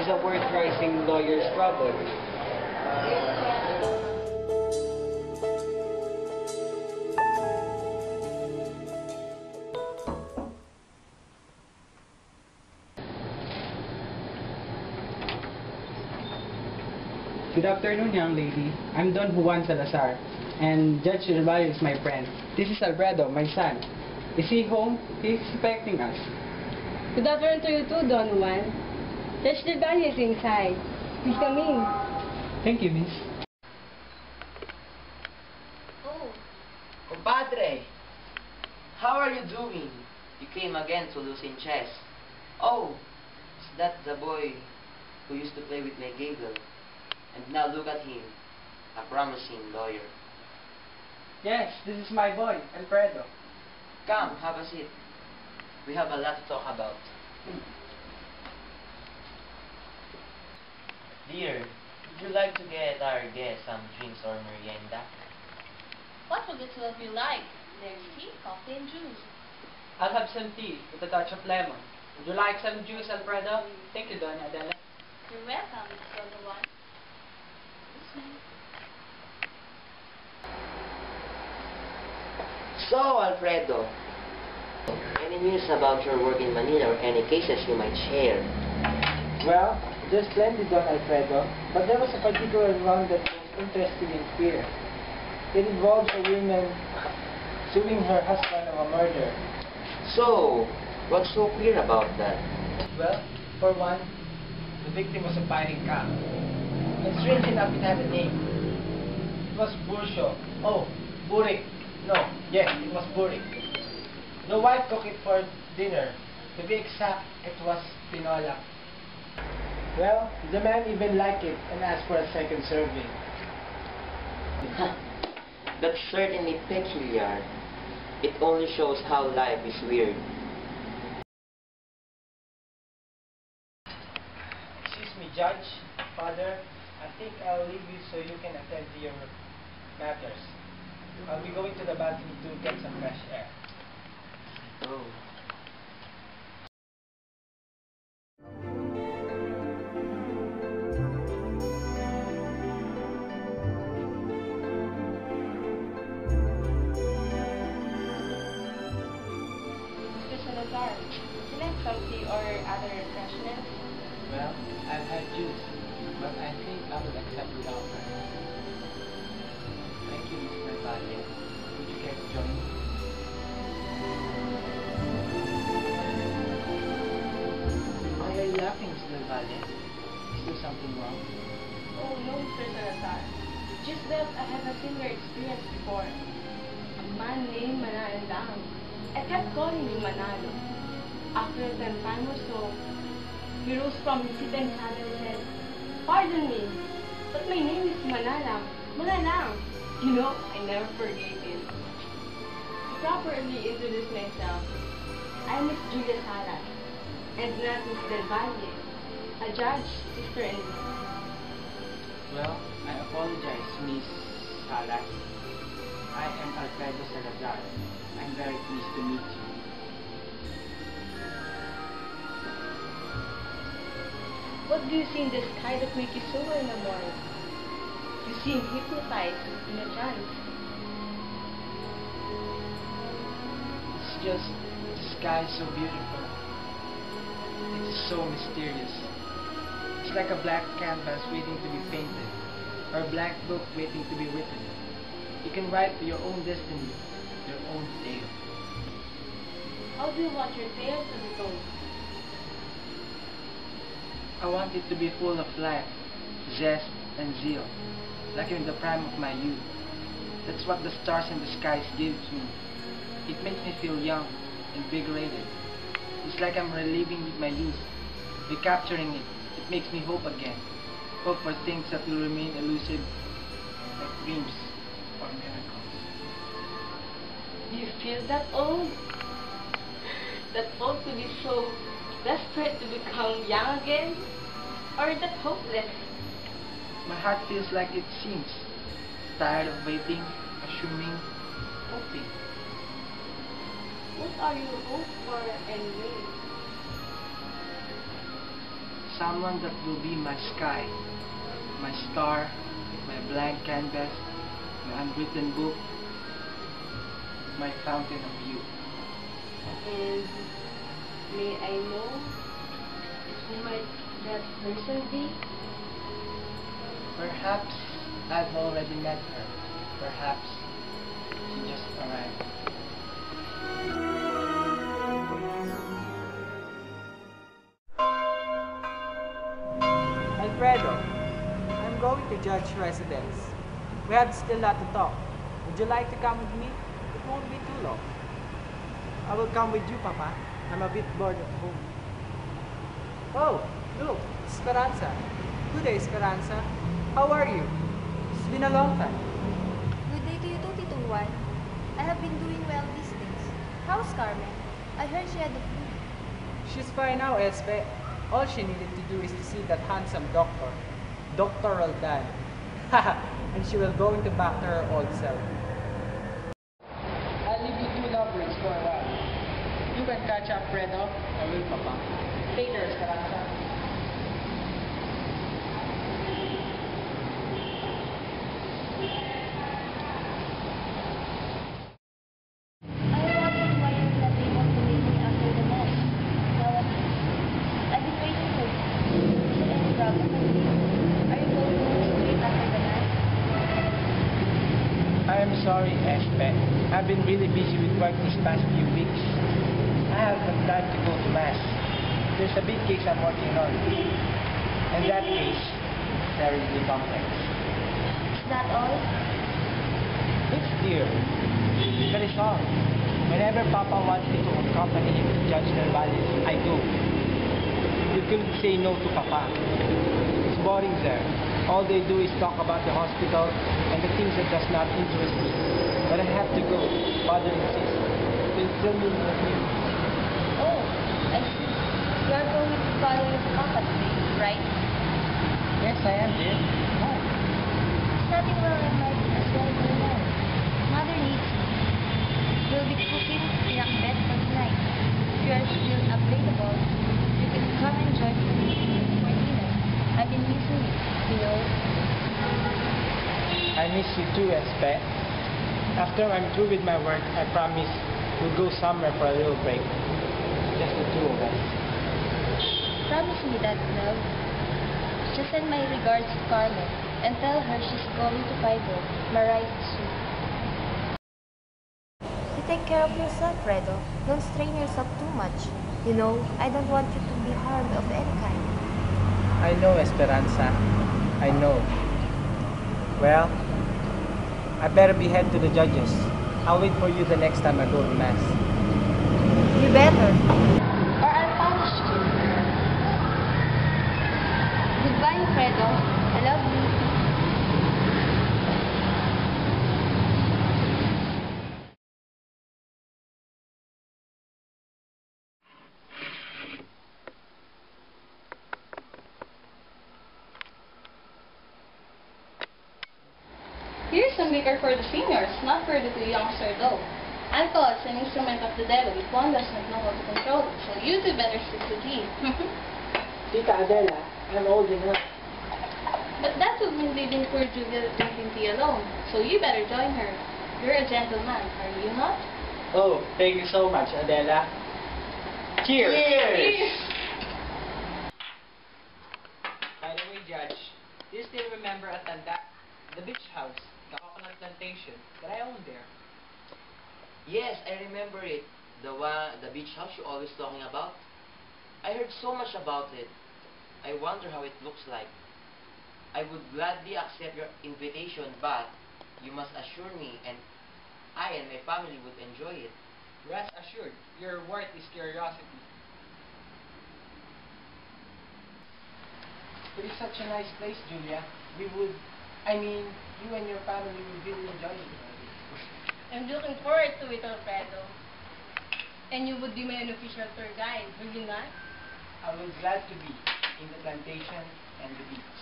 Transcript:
is a worth-rising lawyer's trouble. Good afternoon, young lady. I'm Don Juan Salazar, and Judge Del Valle is my friend. This is Alfredo, my son. Is he home? He's expecting us. Good afternoon to you too, Don Juan. Judge Del Valle is inside. Please come in. Thank you, miss. Oh. Compadre, how are you doing? You came again to lose in chess. Oh, is that the boy who used to play with my giggle? And now look at him, a promising lawyer. Yes, this is my boy, Alfredo. Come, have a seat. We have a lot to talk about. Dear, would you like to get our guests some drinks or merienda? What would the two of you like? There's tea, coffee, and juice. I'll have some tea with a touch of lemon. Would you like some juice, Alfredo? Thank you, Don Adela. You're welcome, Mr. One. So, Alfredo, any news about your work in Manila or any cases you might share? Well, there's plenty, Don Alfredo, but there was a particular one that was interesting and queer. It involves a woman suing her husband of a murder. So, what's so clear about that? Well, for one, the victim was a fighting cock. And strange enough, it had a name. It was Bursho. Oh, Burik. No, yes, it was Burik. The wife cooked it for dinner. To be exact, it was Pinola. Well, the man even liked it and asked for a second serving. That's certainly peculiar. It only shows how life is weird. Excuse me, Judge, Father, I think I'll leave you so you can attend to your matters. I'll be going to the balcony to get some fresh air. Oh. Mr. Salazar, would you like some tea or other refreshments? Well, I've had juice, but I think I will accept without her. Thank you, Mr. Valle. Would you care to join me? Why are you laughing, Mr. Valle? Is there something wrong? Oh, no, Mr. Salazar. Just that I have a similar experience before. A man named Manalo. I kept calling him Manalo. After a time or so, he rose from his seat and said, "Pardon me, but my name is Manalang. Manalang." You know, I never forget it. To properly introduce myself, I'm Miss Julia Salas, and not Miss Del Valle, a judge, sister-in-law. Well, I apologize, Miss Salas. I am Alfredo Salazar. I'm very pleased to meet you. What do you see in the sky that makes you so enamored? You seem hypnotized in a trance. It's just, the sky is so beautiful. It is so mysterious. It's like a black canvas waiting to be painted, or a black book waiting to be written. You can write your own destiny, your own tale. How do you want your tale to be told? I want it to be full of life, zest, and zeal, like in the prime of my youth. That's what the stars in the skies gives me. It makes me feel young, invigorated. It's like I'm reliving my youth. Recapturing it, it makes me hope again. Hope for things that will remain elusive, like dreams or miracles. Do you feel that old? That old to be so desperate to become young again? Or that hopeless? My heart feels like it sinks, tired of waiting, assuming, hoping. What are you hope for anyway? Someone that will be my sky, my star, my blank canvas, my unwritten book, my fountain of youth. And may I know who might that person be? Perhaps I've already met her. Perhaps she just arrived. Alfredo, I'm going to Judge residence. We have still a lot to talk. Would you like to come with me? It won't be too long. I will come with you, Papa. I'm a bit bored at home. Oh, look, Esperanza. Good day, Esperanza. How are you? It's been a long time. Good day to you too, Tito Juan. I have been doing well these days. How's Carmen? I heard she had the flu. She's fine now, Espe. All she needed to do is to see that handsome doctor, Dr. Roldan. And she will go into back to her old self. I'll leave you two lovebirds for a while. You can catch up, Fredo. I will, Papa. Take care, Esperanza. I wondered why you're not able to meet me after the mass. Now at least, I've been waiting for you. Is there any problem with you? Are you going home straight after the mass? I am sorry, Espe. I've been really busy with work these past few weeks. I haven't time to go to Mass. There's a big case I'm working on. And that case is very complex. Is that all? It's dear. That is all. Whenever Papa wants me to accompany him to Judge Nervales, I go. You couldn't say no to Papa. It's boring there. All they do is talk about the hospital and the things that does not interest me. But I have to go. Father insists. They'll still meet with you. Oh, I see. You are going to follow your papa today, right? Yes, I am, dear. Why? It's nothing wrong in my as well as alone. Mother needs me. We'll be cooking pinakbet for tonight. If you are still available, you can come and join me for dinner. I've been missing you know. I miss you too, Espe. After I'm through with my work, I promise we'll go somewhere for a little break. Just the two of us. Promise me that, love. Just send my regards to Carmen and tell her she's going to Fido, Maray soon. You take care of yourself, Fredo. Don't strain yourself too much. You know, I don't want you to be harmed of any kind. I know, Esperanza. I know. Well, I better be head to the judges. I'll wait for you the next time I go to Mass. You better. Or I'll punish you. Goodbye, Fredo. I love you. Here's some liquor for the seniors, not for the too youngster though. Alcohol is an instrument of the devil if one does not know how to control it, so you two better stick to tea. Tita Adela, I'm old enough. But that would mean leaving poor Julia drinking tea alone, so you better join her. You're a gentleman, are you not? Oh, thank you so much, Adela. Cheers! Cheers! By the way, Judge, do you still remember the beach house, the coconut plantation that I owned there? Yes, I remember it. The beach house you're always talking about. I heard so much about it. I wonder how it looks like. I would gladly accept your invitation, but you must assure me and I and my family would enjoy it. Rest assured, your worth is curiosity. It is such a nice place, Julia. You and your family will really enjoy it. I'm looking forward to it, Alfredo. And you would be my unofficial tour guide, will you not? I will glad to be in the plantation and the beach.